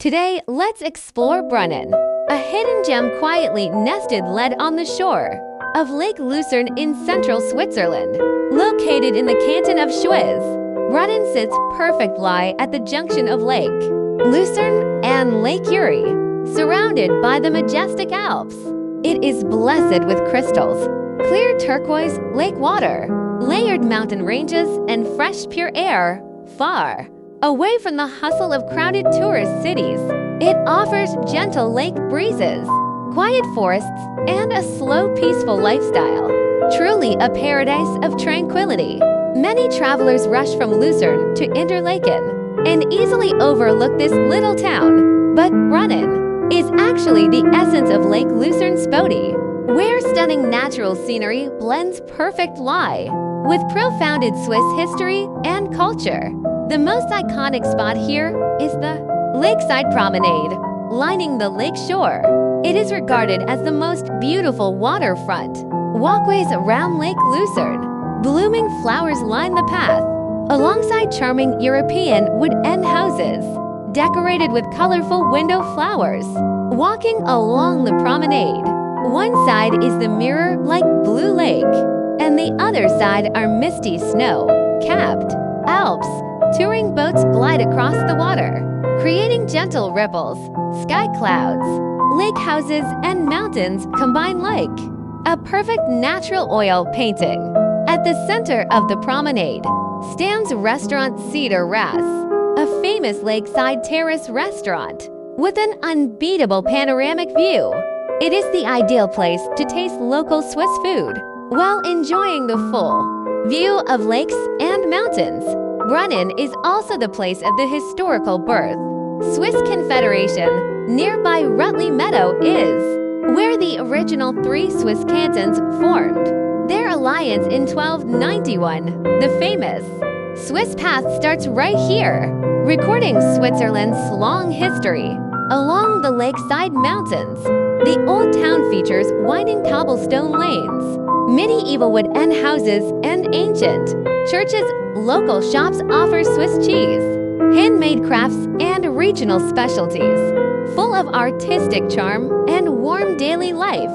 Today, let's explore Brunnen, a hidden gem quietly nested on the shore of Lake Lucerne in central Switzerland. Located in the Canton of Schwyz, Brunnen sits perfectly at the junction of Lake Lucerne and Lake Erie, surrounded by the majestic Alps. It is blessed with crystals, clear turquoise lake water, layered mountain ranges, and fresh pure air. Far away from the hustle of crowded tourist cities, it offers gentle lake breezes, quiet forests, and a slow, peaceful lifestyle. Truly a paradise of tranquility. Many travelers rush from Lucerne to Interlaken and easily overlook this little town, but Brunnen is actually the essence of Lake Lucerne's beauty, where stunning natural scenery blends perfectly with profound Swiss history and culture. The most iconic spot here is the lakeside promenade, lining the lake shore. It is regarded as the most beautiful waterfront. Walkways around Lake Lucerne, blooming flowers line the path, alongside charming European wood-end houses, decorated with colorful window flowers. Walking along the promenade, one side is the mirror-like blue lake, and the other side are misty snow-capped Alps. Touring boats glide across the water, creating gentle ripples. Sky clouds, lake houses, and mountains combine like a perfect natural oil painting. At the center of the promenade stands Restaurant Cedar Ras, a famous lakeside terrace restaurant with an unbeatable panoramic view. It is the ideal place to taste local Swiss food while enjoying the full view of lakes and mountains. Brunnen is also the place of the historical birth. Swiss Confederation, nearby Rutli Meadow is where the original 3 Swiss cantons formed their alliance in 1291. The famous Swiss path starts right here, recording Switzerland's long history along the lakeside mountains. The old town features winding cobblestone lanes, medieval wood-end houses, and ancient churches. Local shops offer Swiss cheese, handmade crafts, and regional specialties, full of artistic charm and warm daily life.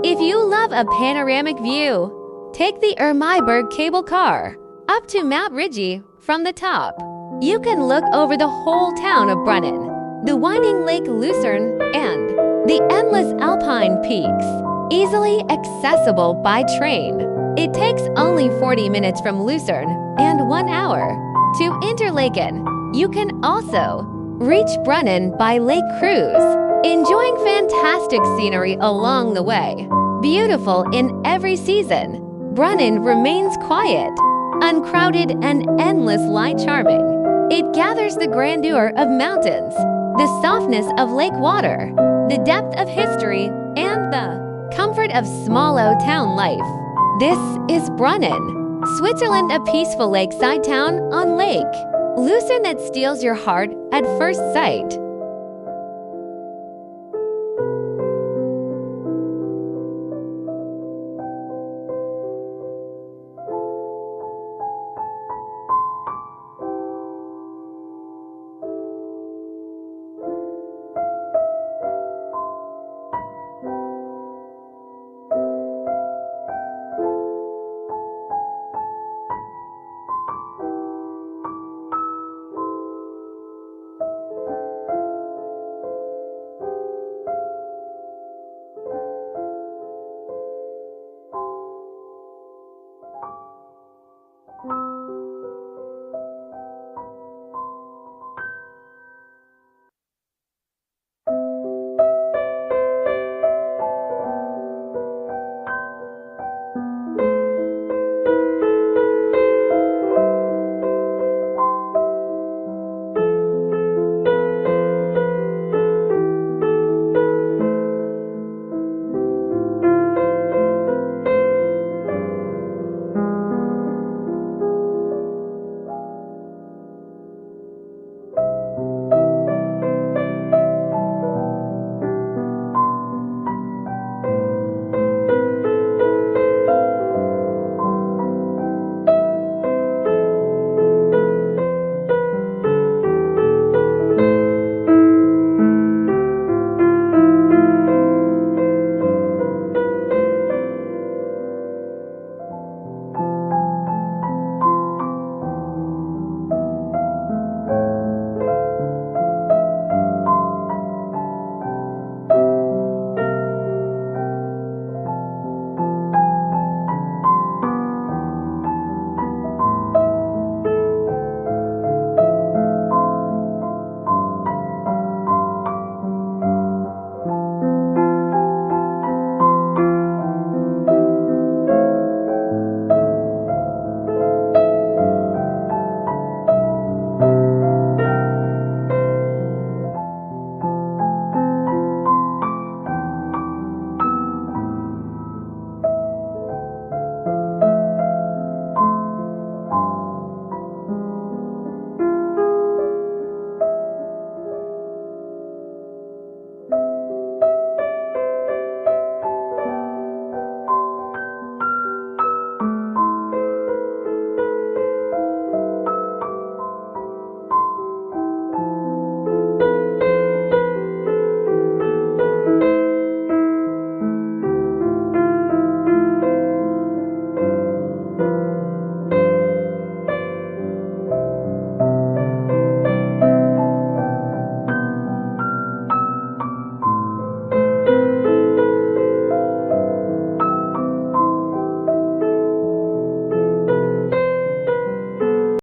If you love a panoramic view, take the Ermeyberg cable car up to Mount Rigi. From the top, you can look over the whole town of Brunnen, the winding Lake Lucerne, and the endless alpine peaks, easily accessible by train. It takes only 40 minutes from Lucerne and 1 hour to Interlaken. You can also reach Brunnen by lake cruise, enjoying fantastic scenery along the way. Beautiful in every season, Brunnen remains quiet, uncrowded, and endlessly charming. It gathers the grandeur of mountains, the softness of lake water, the depth of history, and the comfort of small town life. This is Brunnen, Switzerland, a peaceful lakeside town on Lake Lucerne that steals your heart at first sight.